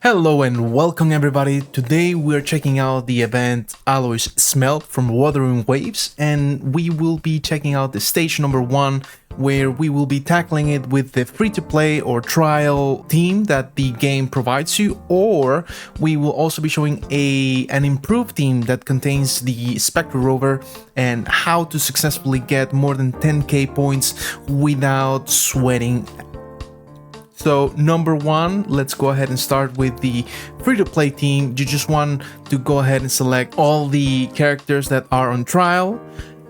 Hello and welcome everybody. Today we're checking out the event Alloy's Smelt from Wuthering Waves, and we will be checking out the stage number 1, where we will be tackling it with the free-to-play or trial team that the game provides you, or we will also be showing an improved team that contains the Spectre Rover and how to successfully get more than 10k points without sweating. So number 1, let's go ahead and start with the free-to-play team. You just want to go ahead and select all the characters that are on trial.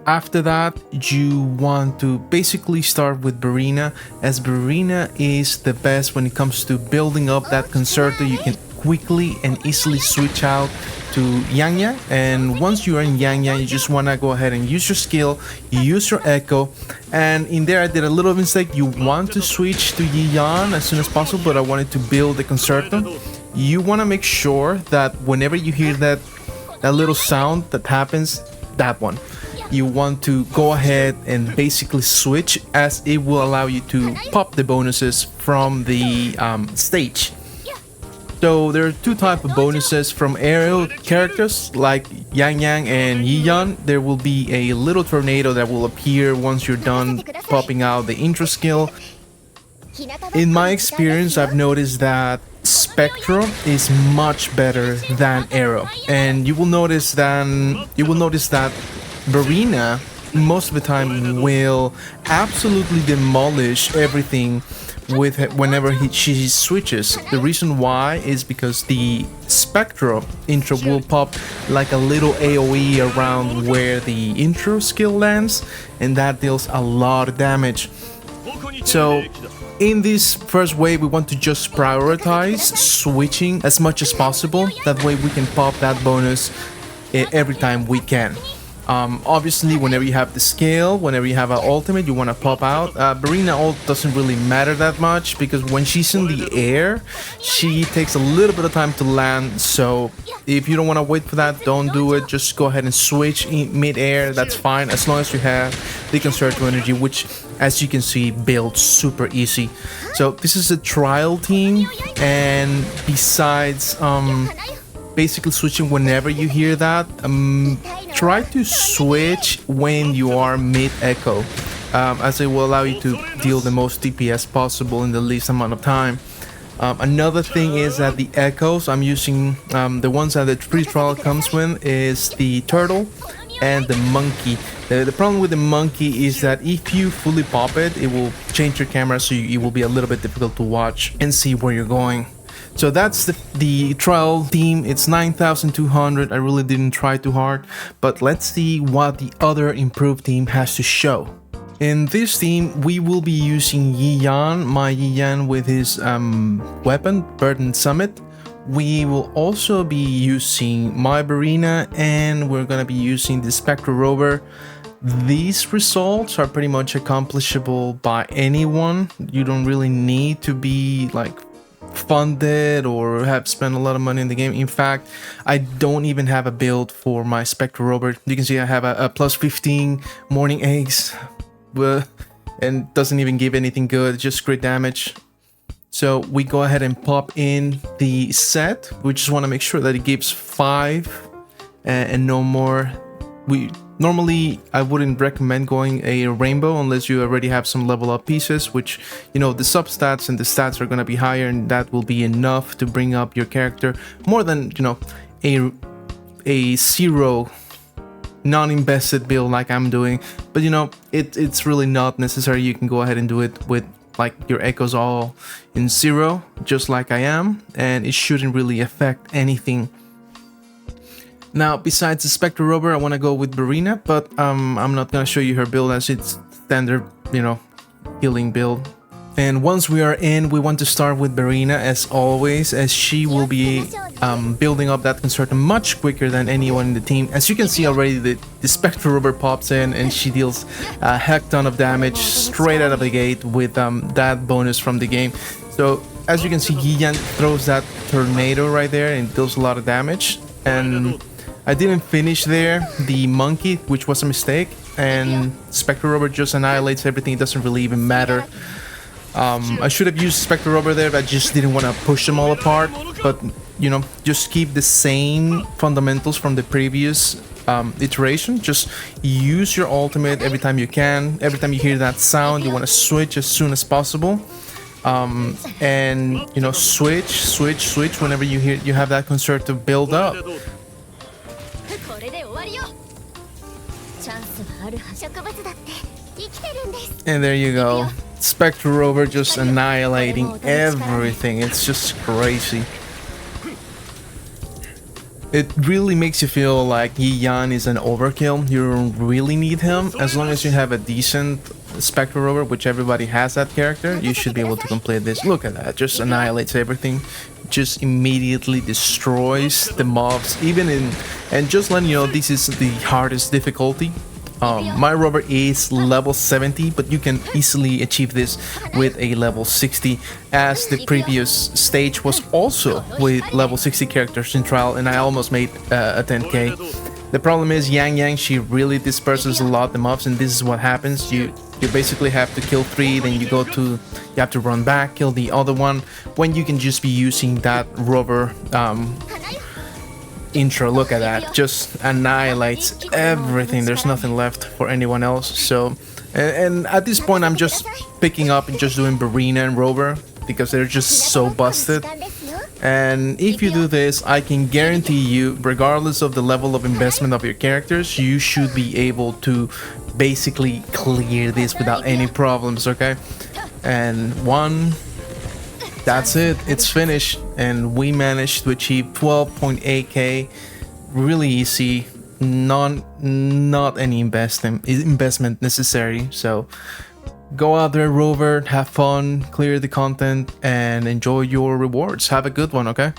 After that, you want to basically start with Barina, as Barina is the best when it comes to building up that concerto. You can quickly and easily switch out to Yang Yang, and once you are in Yang Yang, you just want to go ahead and use your skill, you use your echo, and in there I did a little mistake. You want to switch to Yi Yan as soon as possible, but I wanted to build the concerto. You want to make sure that whenever you hear that little sound that happens, that one, you want to go ahead and basically switch, as it will allow you to pop the bonuses from the stage. So there are two types of bonuses from aerial characters like Yang Yang and Yi Yan. There will be a little tornado that will appear once you're done popping out the intro skill. In my experience, I've noticed that Spectro is much better than Aero, and you will notice that Barina most of the time will absolutely demolish everything whenever she switches. The reason why is because the Spectro intro will pop like a little AoE around where the intro skill lands, and that deals a lot of damage. So in this first wave, we want to just prioritize switching as much as possible. That way we can pop that bonus every time we can. Obviously, whenever you have the scale, whenever you have an ultimate, you want to pop out. Barina ult doesn't really matter that much, because when she's in the air, she takes a little bit of time to land. So if you don't want to wait for that, don't do it. Just go ahead and switch in mid-air. That's fine, as long as you have the concerto energy, which, as you can see, builds super easy. So this is a trial team, and besides basically switching whenever you hear that, try to switch when you are mid-echo, as it will allow you to deal the most DPS possible in the least amount of time. Another thing is that the echoes I'm using, the ones that the free trial comes with, is the turtle and the monkey. The problem with the monkey is that if you fully pop it, it will change your camera, so it will be a little bit difficult to watch and see where you're going. So that's the trial team. It's 9,200. I really didn't try too hard, but let's see what the other improved team has to show. In this team, we will be using Yi Yan, my Yi Yan with his weapon, Burden Summit. We will also be using my Barina, and we're gonna be using the Spectre Rover. These results are pretty much accomplishable by anyone. You don't really need to be like funded or have spent a lot of money in the game. In fact, I don't even have a build for my Spectre Rover. You can see I have a plus 15 morning eggs, and doesn't even give anything good, just crit damage. So we go ahead and pop in the set. We just want to make sure that it gives 5 and no more. Normally, I wouldn't recommend going a rainbow unless you already have some level up pieces, which, you know, the substats and the stats are going to be higher, and that will be enough to bring up your character more than, you know, a 0 non-invested build like I'm doing. But, you know, it's really not necessary. You can go ahead and do it with like your echoes all in 0, just like I am, and it shouldn't really affect anything. Now, besides the Spectre Rover, I want to go with Barina, but I'm not going to show you her build, as it's standard, you know, healing build. And once we are in, we want to start with Barina as always, as she will be building up that concerto much quicker than anyone in the team. As you can see already, the Spectre Rover pops in and she deals a heck ton of damage straight out of the gate with that bonus from the game. So as you can see, Yi Yan throws that tornado right there and deals a lot of damage. And I didn't finish there the monkey, which was a mistake, and Spectre Rover just annihilates everything. It doesn't really even matter. I should have used Spectre over there, but I just didn't want to push them all apart. But, you know, just keep the same fundamentals from the previous iteration. Just use your ultimate every time you can. Every time you hear that sound, you want to switch as soon as possible. And, you know, switch whenever you have that concerted build up. And there you go. Spectre Rover just annihilating everything. It's just crazy. It really makes you feel like Yi Yan is an overkill. You don't really need him. As long as you have a decent Spectre Rover, which everybody has that character, you should be able to complete this. Look at that. Just annihilates everything. Just immediately destroys the mobs. And just letting you know, this is the hardest difficulty. My rover is level 70, but you can easily achieve this with a level 60, as the previous stage was also with level 60 characters in trial, and I almost made a 10k. The problem is Yang, she really disperses a lot the mobs, and this is what happens. You basically have to kill 3, then you have to run back, kill the other one, when you can just be using that rover intro. Look at that, just annihilates everything. There's nothing left for anyone else. So and at this point I'm just picking up and just doing Barina and Rover because they're just so busted. And if you do this, I can guarantee you, regardless of the level of investment of your characters, you should be able to basically clear this without any problems. Okay, and that's it, it's finished, and we managed to achieve 12.8k. Really easy, not any investment necessary. So go out there, Rover, have fun, clear the content, and enjoy your rewards. Have a good one, okay?